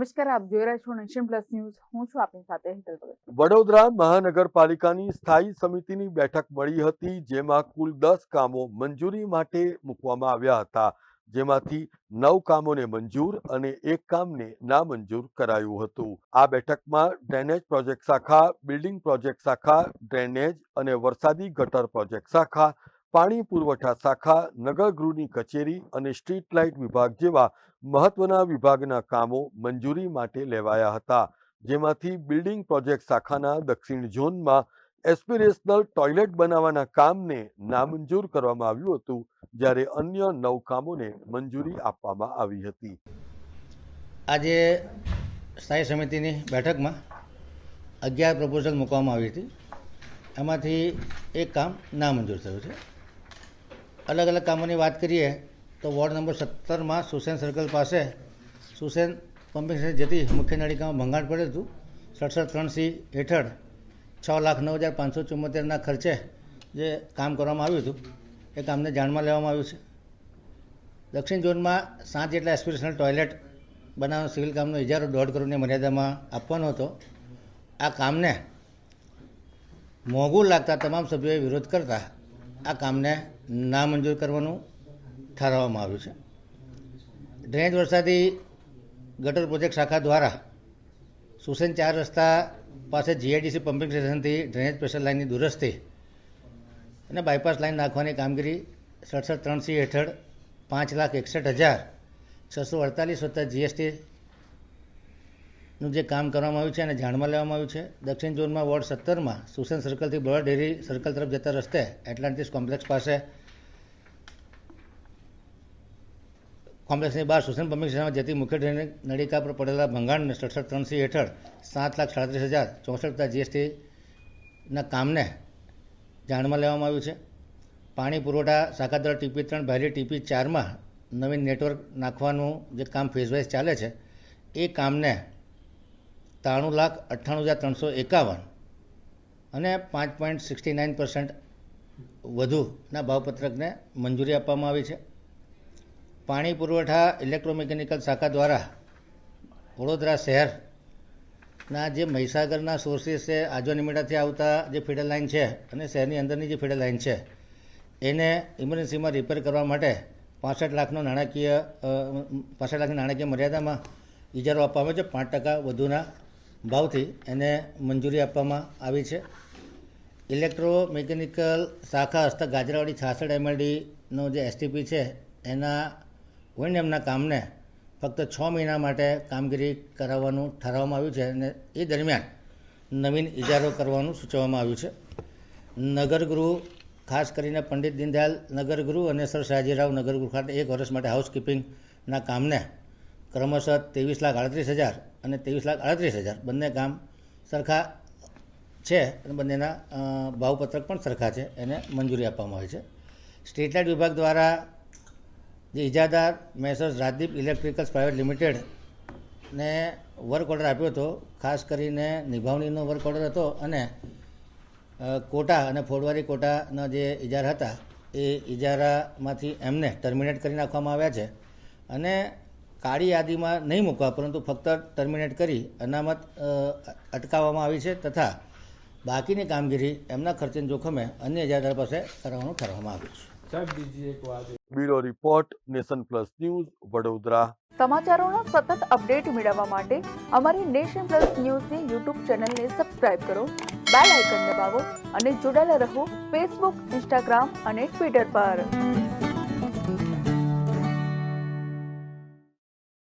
નમસ્કાર, આપ જોઈ રહ્યા છો નેશન પ્લસ ન્યૂઝ. હું છું આપની સાથે હેતલ ભગત. વડોદરા મહાનગરપાલિકાની સ્થાયી સમિતિની બેઠક મળી હતી, જેમાં કુલ 10 કામો મંજૂરી માટે મૂકવામાં આવ્યા હતા, જેમાંથી 9 કામોને મંજૂર અને 1 કામને નામંજૂર કરાયું હતું. આ બેઠકમાં ડ્રેનેજ પ્રોજેક્ટ શાખા, બિલ્ડિંગ પ્રોજેક્ટ શાખા, ડ્રેનેજ અને વરસાદી ગટર પ્રોજેક્ટ શાખા, પાણી પુરવઠા શાખા, નગરગૃહની કચેરી અને સ્ટ્રીટ લાઇટ વિભાગ જેવા મહત્વના વિભાગના કામો મંજૂરી માટે લેવાયા હતા, જેમાંથી બિલ્ડિંગ પ્રોજેક્ટ શાખાના દક્ષિણ ઝોનમાં એસ્પિરેશનલ ટોયલેટ બનાવવાના કામને નામંજૂર કરવામાં આવ્યું હતું, જ્યારે અન્ય 9 કામોને મંજૂરી આપવામાં આવી હતી. આજે સ્થાયી સમિતિની બેઠકમાં 11 પ્રપોઝલ મૂકવામાં આવી હતી. એમાંથી 1 કામ નામંજૂર થયું છે. અલગ અલગ કામોની વાત કરીએ તો વોર્ડ નંબર 17માં સુસેન સર્કલ પાસે સુસેન પમ્પિંગ સ્ટેશન જતી મુખ્ય નળિકામાં ભંગાણ પડ્યું હતું. 67-3C હેઠળ 6,09,574ના ખર્ચે જે કામ કરવામાં આવ્યું હતું એ કામને જાણમાં લેવામાં આવ્યું છે. દક્ષિણ ઝોનમાં 7 જેટલા એસ્પિરેશનલ ટોયલેટ બનાવવાનો સિવિલ કામનો ઇજારો 1.5 કરોડની મર્યાદામાં આપવાનો હતો. આ કામને મોંઘું લાગતા તમામ સભ્યોએ વિરોધ કરતા આ કામને નામંજૂર કરવાનું ઠરાવવામાં આવ્યું છે. ડ્રેનેજ વરસાદી ગટર પ્રોજેક્ટ શાખા દ્વારા સુસેન 4 રસ્તા પાસે જીઆઈડીસી પમ્પિંગ સ્ટેશનથી ડ્રેનેજ પ્રેશર લાઇનની દુરસ્તી અને બાયપાસ લાઇન નાખવાની કામગીરી 67-3C હેઠળ 5,61,648 વત્તા જીએસટીનું જે કામ કરવામાં આવ્યું છે અને જાણમાં લેવામાં આવ્યું છે. દક્ષિણ ઝોનમાં વોર્ડ 17માં સુસેન સર્કલથી બરોડા ડેરી સર્કલ તરફ જતા રસ્તે એટલાન્ટિસ કોમ્પ્લેક્સ પાસે કોમ્પ્લેક્સની બહાર સુસેન પમ્પિંગ સ્ટેશનમાં જતી મુખ્ય ડ્રેનેજ નળિકા પર પડેલા ભંગાણને 67-3C હેઠળ 7,37,064 વત્તા જીએસટીના કામને જાણમાં લેવામાં આવ્યું છે. પાણી પુરવઠા શાખા દ્વારા TP3 ભાયલી TP4માં નવીન નેટવર્ક નાખવાનું જે કામ ફેઝવાઇઝ ચાલે છે એ કામને 93,98,351 અને 5.69% વધુના ભાવપત્રકને મંજૂરી આપવામાં આવી છે. પાણી પુરવઠા ઇલેક્ટ્રોમિકેનિકલ શાખા દ્વારા વડોદરા શહેરના જે મહીસાગરના સોર્સિસ છે, આજોનીમેડાથી આવતા જે ફીડર લાઇન છે અને શહેરની અંદરની જે ફીડર લાઇન છે એને ઇમરજન્સીમાં રિપેર કરવા માટે 65 લાખની નાણાકીય મર્યાદામાં ઇજારો આપવામાં આવ્યો છે. 5% વધુના ભાવથી એને મંજૂરી આપવામાં આવી છે. ઇલેક્ટ્રોમિકેનિકલ શાખા હસ્તક ગાજરાવાડી 66 MLDનો જે STP છે એના ઓએનએમના કામને ફક્ત 6 મહિના માટે કામગીરી કરાવવાનું ઠરાવવામાં આવ્યું છે અને એ દરમિયાન નવીન ઇજારો કરવાનું સૂચવવામાં આવ્યું છે. નગરગૃહ, ખાસ કરીને પંડિત દીનદયાલ નગરગૃહ અને સર સયાજીરાવ નગરગૃહ ખાતે 1 વર્ષ માટે હાઉસકીપિંગના કામને ક્રમશઃ 23,38,000 અને 23,38,000 બંને કામ સરખા છે અને બંનેના ભાવપત્રક પણ સરખા છે, એને મંજૂરી આપવામાં આવી છે. સ્ટ્રીટ લાઇટ વિભાગ દ્વારા જે ઇજાદાર મેસર્સ રાજદીપ ઇલેક્ટ્રિકલ્સ પ્રાઇવેટ લિમિટેડને વર્ક ઓર્ડર આપ્યો હતો, ખાસ કરીને નિભાવણીનો વર્ક ઓર્ડર હતો અને કોટા અને ફોડવારી કોટાના જે ઇજારા હતા એ ઇજારામાંથી એમને ટર્મિનેટ કરી નાખવામાં આવ્યા છે અને કાળી યાદીમાં નહીં મૂકવા પરંતુ ફક્ત ટર્મિનેટ કરી અનામત અટકાવવામાં આવી છે તથા બાકીની કામગીરી એમના ખર્ચેના જોખમે અન્ય ઇજાદાર પાસે કરવાનું ઠરવામાં આવ્યું છે. Bureau report, nation plus news, Vadodara. સમાચારોના સતત અપડેટ મેળવવા માટે અમારી નેશન પ્લસ ન્યૂઝની યુટ્યુબ ચેનલને સબસ્ક્રાઇબ કરો, બેલ આઇકન દબાવો અને જોડાયેલા રહો ફેસબુક, ઇન્સ્ટાગ્રામ અને ટ્વિટર પર.